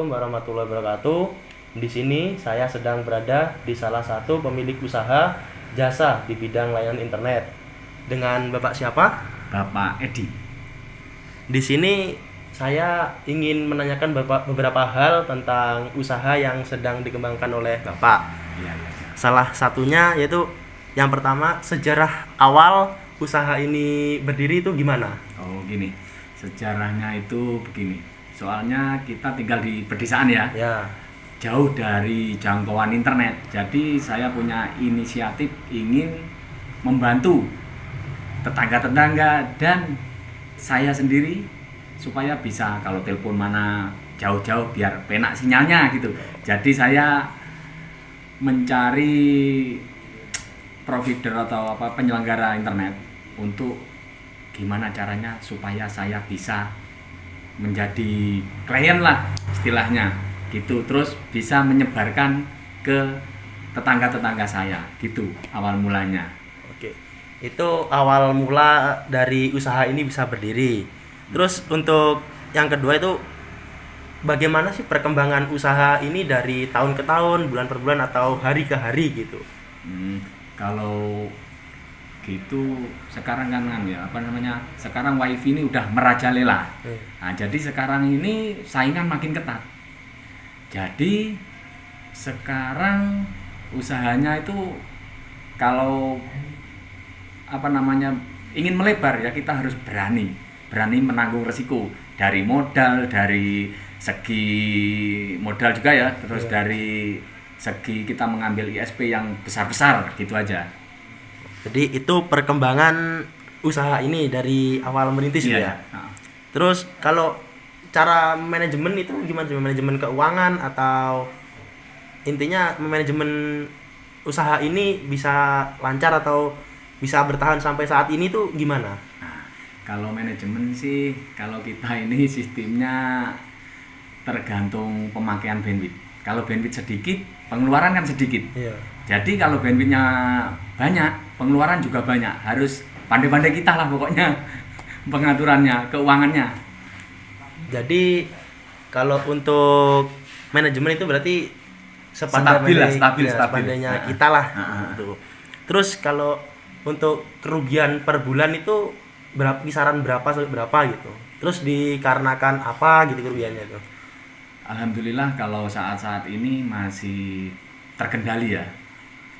Assalamualaikum warahmatullahi wabarakatuh. Di sini saya sedang berada di salah satu pemilik usaha jasa di bidang layanan internet. Dengan Bapak siapa? Bapak Edi. Di sini saya ingin menanyakan beberapa hal tentang usaha yang sedang dikembangkan oleh Bapak. Iya. Salah satunya yaitu yang pertama, sejarah awal usaha ini berdiri itu gimana? Oh gini, sejarahnya itu begini. Soalnya kita tinggal di pedesaan ya, Ya. jauh dari jangkauan internet. Jadi saya punya inisiatif ingin membantu tetangga-tetangga dan saya sendiri supaya bisa kalau telepon mana jauh-jauh biar penak sinyalnya gitu. Jadi saya mencari provider atau penyelenggara internet untuk gimana caranya supaya saya bisa menjadi klien lah istilahnya gitu, terus bisa menyebarkan ke tetangga-tetangga saya gitu awal mulanya. Oke. Itu awal mula dari usaha ini bisa berdiri. Terus untuk yang kedua itu bagaimana sih perkembangan usaha ini dari tahun ke tahun, bulan per bulan atau hari ke hari gitu? Kalau gitu sekarang kan ya sekarang wifi ini udah merajalela. Nah, jadi sekarang ini saingan makin ketat. Jadi sekarang usahanya itu kalau ingin melebar ya kita harus berani menanggung resiko dari modal, dari segi modal juga ya, terus dari segi kita mengambil ISP yang besar-besar gitu aja. Jadi itu perkembangan usaha ini dari awal merintis Iya, ya. ya. Terus kalau cara manajemen itu gimana sih? Manajemen keuangan atau intinya manajemen usaha ini bisa lancar atau bisa bertahan sampai saat ini tuh gimana? Nah, kalau manajemen sih, kalau kita ini sistemnya tergantung pemakaian bandwidth. Kalau bandwidth sedikit, pengeluaran kan sedikit. Iya. Jadi kalau bandwidthnya banyak, pengeluaran juga banyak. Harus pandai-pandai kita lah pokoknya pengaturannya, keuangannya. Jadi kalau untuk manajemen itu berarti Stabil. sepandainya kita lah. Gitu. Terus kalau untuk kerugian per bulan itu kisaran berapa sampai berapa gitu. Terus dikarenakan apa gitu kerugiannya itu? Alhamdulillah kalau saat-saat ini masih terkendali ya.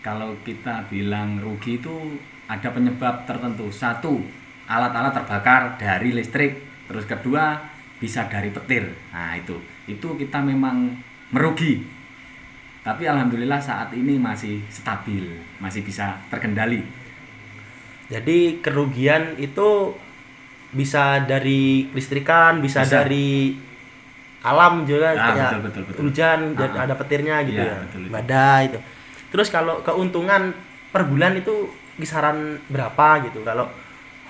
Kalau kita bilang rugi itu ada penyebab tertentu. Satu, alat-alat terbakar dari listrik. Terus kedua, bisa dari petir. Nah itu kita memang merugi. Tapi alhamdulillah saat ini masih stabil, masih bisa terkendali. Jadi kerugian itu bisa dari listrikan, bisa dari alam juga kayak betul. hujan, ada petirnya gitu Iya, ya. betul itu. Badai itu. Terus kalau keuntungan per bulan itu kisaran berapa gitu? Kalau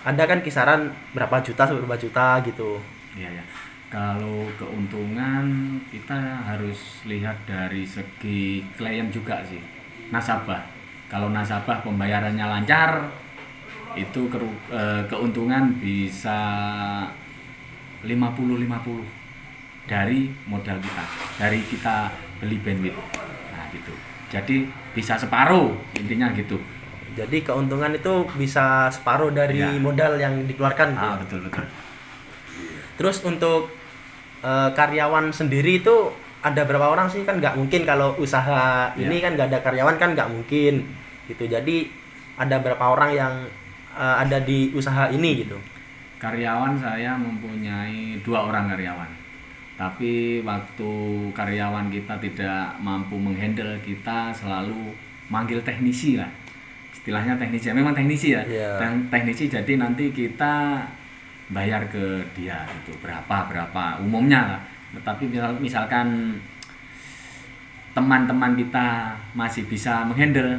ada kan kisaran berapa juta sampai berapa juta gitu. Iya ya. Kalau keuntungan kita harus lihat dari segi klien juga sih. Nasabah. Kalau nasabah pembayarannya lancar, itu keuntungan bisa 50-50 dari modal kita, dari kita beli bandwidth. Nah gitu. Jadi bisa separuh intinya gitu. Jadi keuntungan itu bisa separuh dari modal yang dikeluarkan gitu. Betul. Terus untuk karyawan sendiri itu ada berapa orang sih? Kan nggak mungkin kalau usaha ini kan nggak ada karyawan kan nggak mungkin gitu. Jadi ada berapa orang yang ada di usaha ini gitu? Karyawan saya mempunyai 2 orang karyawan. Tapi waktu karyawan kita tidak mampu menghandle, kita selalu manggil teknisi lah. Istilahnya teknisi, memang teknisi ya. Teknisi, jadi nanti kita bayar ke dia itu berapa umumnya lah. Tetapi misalkan teman-teman kita masih bisa menghandle,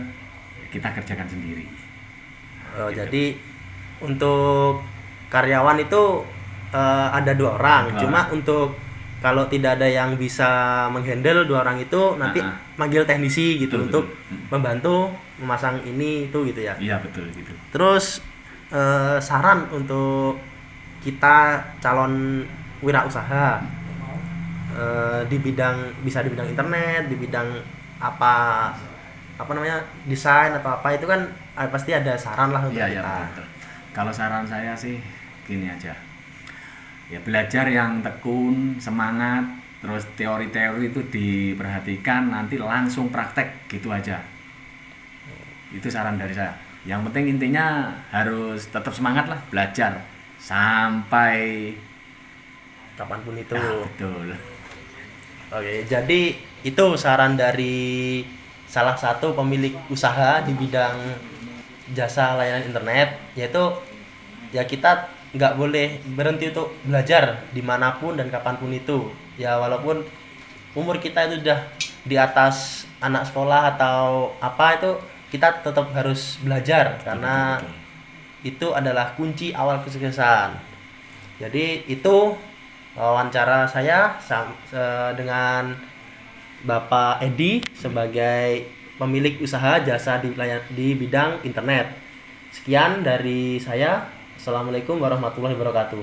kita kerjakan sendiri. Gitu. Jadi untuk karyawan itu ada 2 orang. Cuma untuk kalau tidak ada yang bisa menghandle 2 orang itu nanti manggil teknisi gitu untuk membantu memasang ini itu gitu ya. Iya betul gitu. Terus saran untuk kita calon wirausaha di bidang, bisa di bidang internet, di bidang apa apa namanya, desain atau apa, itu kan pasti ada saran lah untuk Iya, kita. betul. Kalau saran saya sih gini aja. Ya belajar yang tekun, semangat, terus teori-teori itu diperhatikan, nanti langsung praktek gitu aja. Itu saran dari saya. Yang penting intinya harus tetap semangat lah belajar sampai Kapanpun itu. betul. Oke, jadi itu saran dari salah satu pemilik usaha di bidang jasa layanan internet, yaitu ya kita nggak boleh berhenti untuk belajar dimanapun dan kapanpun itu. Ya walaupun umur kita itu udah di atas anak sekolah atau apa, itu kita tetap harus belajar karena Betul. itu adalah kunci awal kesuksesan. Jadi itu wawancara saya dengan Bapak Edi sebagai pemilik usaha jasa di bidang internet. Sekian dari saya. Assalamualaikum warahmatullahi wabarakatuh.